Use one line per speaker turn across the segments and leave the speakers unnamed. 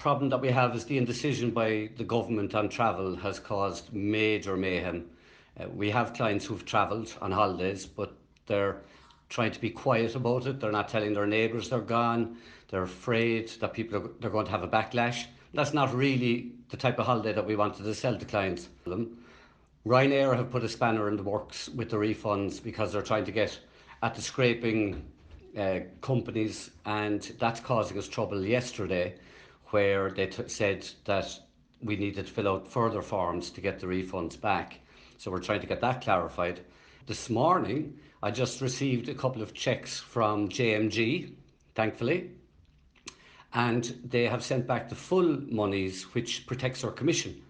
problem that we have is the indecision by the government on travel has caused major mayhem. We have clients who've travelled on holidays, but they're trying to be quiet about it. They're not telling their neighbours they're gone. They're afraid that they're going to have a backlash. That's not really the type of holiday that we wanted to sell to clients. Ryanair have put a spanner in the works with the refunds because they're trying to get at the scraping companies, and that's causing us trouble yesterday, where they said that we needed to fill out further forms to get the refunds back. So we're trying to get that clarified. This morning, I just received a couple of checks from JMG, thankfully, and they have sent back the full monies, which protects our commission.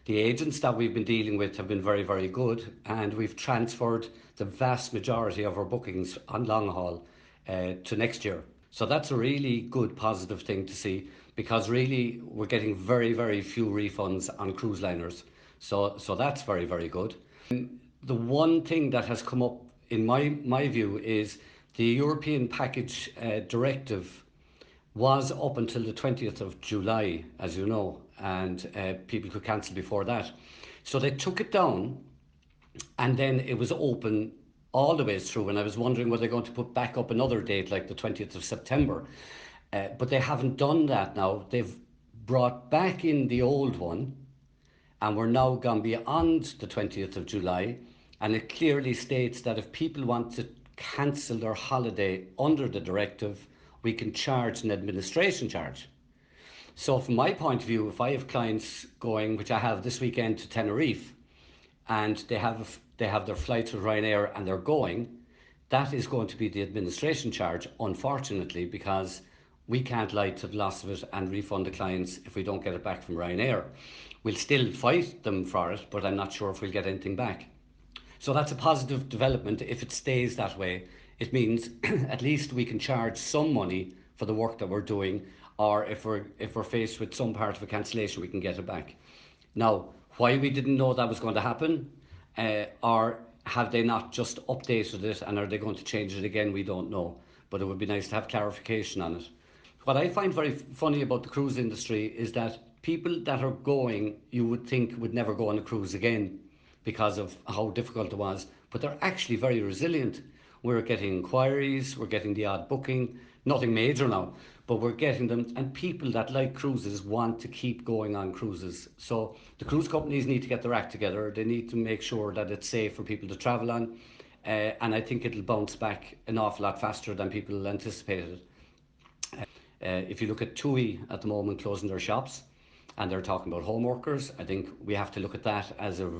The agents that we've been dealing with have been very, very good, and we've transferred the vast majority of our bookings on long haul to next year. So that's a really good positive thing to see, because really we're getting very, very few refunds on cruise liners. So that's very, very good. The one thing that has come up in my view is the European package directive was up until the 20th of July, as you know, and people could cancel before that. So they took it down, and then it was open all the way through. And I was wondering, were they going to put back up another date like the 20th of September? But they haven't done that now. They've brought back in the old one, and we're now gone beyond the 20th of July. And it clearly states that if people want to cancel their holiday under the directive, we can charge an administration charge. So from my point of view, if I have clients going, which I have this weekend, to Tenerife, and they have their flights with Ryanair and they're going, that is going to be the administration charge, unfortunately, because we can't lie to the loss of it and refund the clients if we don't get it back from Ryanair. We'll still fight them for it, but I'm not sure if we'll get anything back. So that's a positive development. If it stays that way, it means at least we can charge some money for the work that we're doing, or if we're faced with some part of a cancellation, we can get it back. Now, why we didn't know that was going to happen, or have they not just updated it and are they going to change it again, we don't know. But it would be nice to have clarification on it. What I find very funny about the cruise industry is that people that are going, you would think would never go on a cruise again because of how difficult it was, but they're actually very resilient. We're getting inquiries, we're getting the odd booking, nothing major now, but we're getting them, and people that like cruises want to keep going on cruises. So the cruise companies need to get their act together. They need to make sure that it's safe for people to travel on, and I think it'll bounce back an awful lot faster than people anticipated. If you look at TUI at the moment closing their shops, and they're talking about home workers, I think we have to look at that as a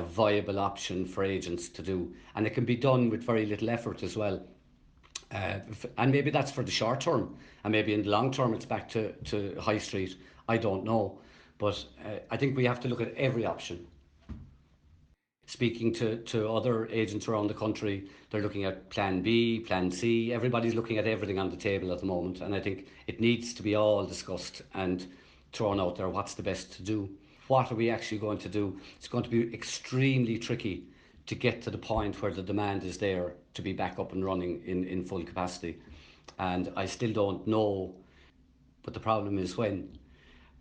viable option for agents to do, and it can be done with very little effort as well. And maybe that's for the short term, and maybe in the long term it's back to high street. I don't know, but I think we have to look at every option. Speaking to other agents around the country, they're looking at plan B, plan C. Everybody's looking at everything on the table at the moment, and I think it needs to be all discussed and thrown out there. What's the best to do? What are we actually going to do? It's going to be extremely tricky to get to the point where the demand is there to be back up and running in full capacity. And I still don't know, but the problem is when.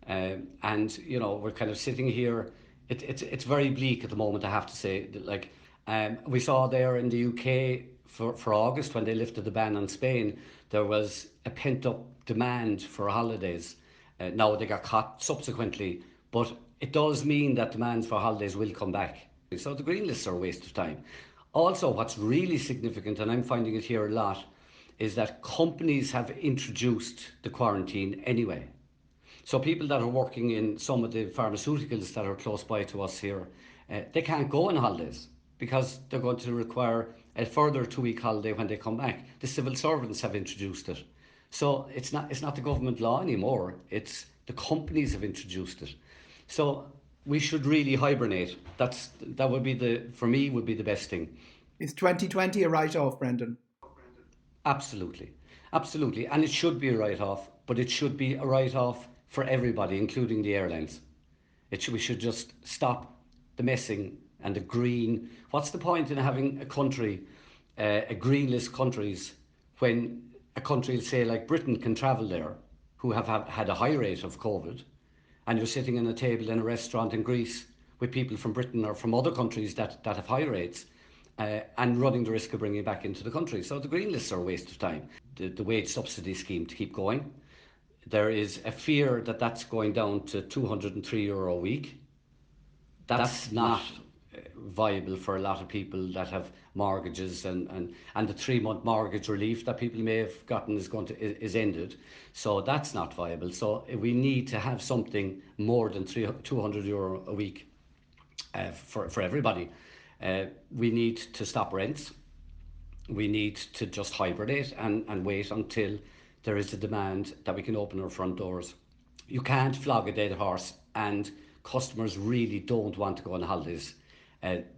And you know, we're kind of sitting here. It's very bleak at the moment, I have to say. Like, we saw there in the UK for August, when they lifted the ban on Spain, there was a pent up demand for holidays. Now they got caught subsequently, but it does mean that demand for holidays will come back. So the green lists are a waste of time. Also, what's really significant, and I'm finding it here a lot, is that companies have introduced the quarantine anyway. So people that are working in some of the pharmaceuticals that are close by to us here, they can't go on holidays because they're going to require a further 2 week holiday when they come back. The civil servants have introduced it. So it's not the government law anymore, it's the companies have introduced it. So we should really hibernate. That would be for me, would be the best thing.
Is 2020 a write-off, Brendan?
Absolutely. Absolutely. And it should be a write-off, but it should be a write-off for everybody, including the airlines. We should just stop the messing and the green. What's the point in having a country, a green list countries, when a country, say like Britain, can travel there, who have had a high rate of COVID, and you're sitting at a table in a restaurant in Greece with people from Britain or from other countries that have high rates, and running the risk of bringing it back into the country. So the green lists are a waste of time. The wage subsidy scheme to keep going. There is a fear that that's going down to €203 a week. That's not viable for a lot of people that have mortgages, and the 3 month mortgage relief that people may have gotten is ended. So that's not viable. So we need to have something more than €200 a week for everybody. We need to stop rents. We need to just hibernate and wait until there is a demand that we can open our front doors. You can't flog a dead horse, and customers really don't want to go on holidays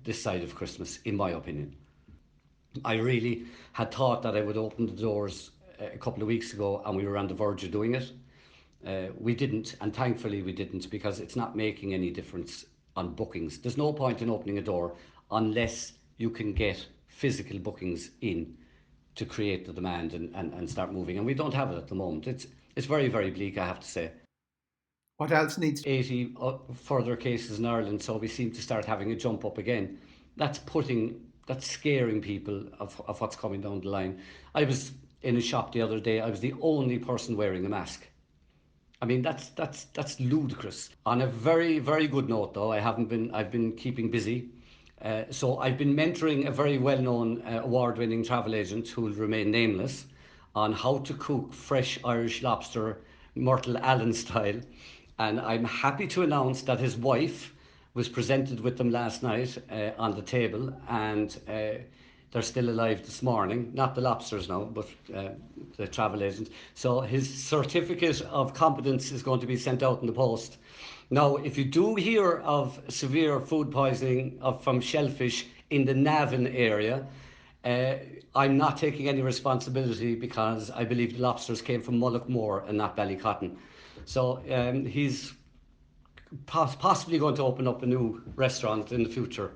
this side of Christmas, in my opinion. I really had thought that I would open the doors a couple of weeks ago, and we were on the verge of doing it. We didn't, and thankfully we didn't, because it's not making any difference on bookings. There's no point in opening a door unless you can get physical bookings in to create the demand and start moving. And we don't have it at the moment. It's very, very bleak, I have to say.
What else needs?
80 further cases in Ireland, so we seem to start having a jump up again. That's scaring people of what's coming down the line. I was in a shop the other day. I was the only person wearing a mask. I mean, that's ludicrous. On a very, very good note, though, I've been keeping busy. So I've been mentoring a very well-known award-winning travel agent who will remain nameless on how to cook fresh Irish lobster, Myrtle Allen style. And I'm happy to announce that his wife was presented with them last night on the table, and they're still alive this morning. Not the lobsters now, but the travel agent. So his certificate of competence is going to be sent out in the post. Now, if you do hear of severe food poisoning from shellfish in the Navan area, uh, I'm not taking any responsibility, because I believe the lobsters came from Mullaghmore and not Ballycotton. So he's possibly going to open up a new restaurant in the future.